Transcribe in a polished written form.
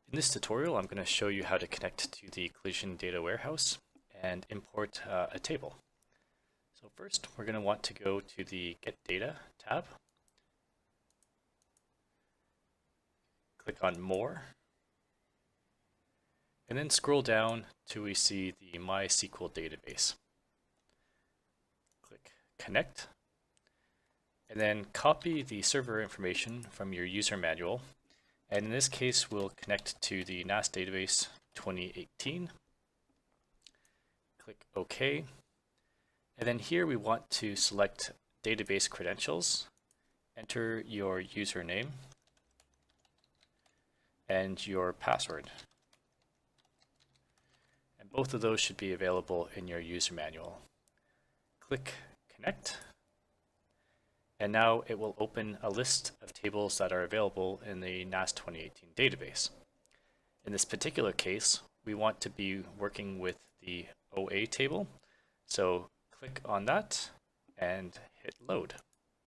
In this tutorial, I'm going to show you how to connect to the Collision Data Warehouse and import a table. So first, we're going to want to go to the Get Data tab. Click on More. And then scroll down till we see the MySQL database. Click Connect. And then copy the server information from your user manual. And in this case, we'll connect to the NAS database 2018. Click OK. And then here we want to select database credentials, enter your username and your password. And both of those should be available in your user manual. Click Connect. And now it will open a list of tables that are available in the NAS 2018 database. In this particular case, we want to be working with the OA table. So click on that and hit load.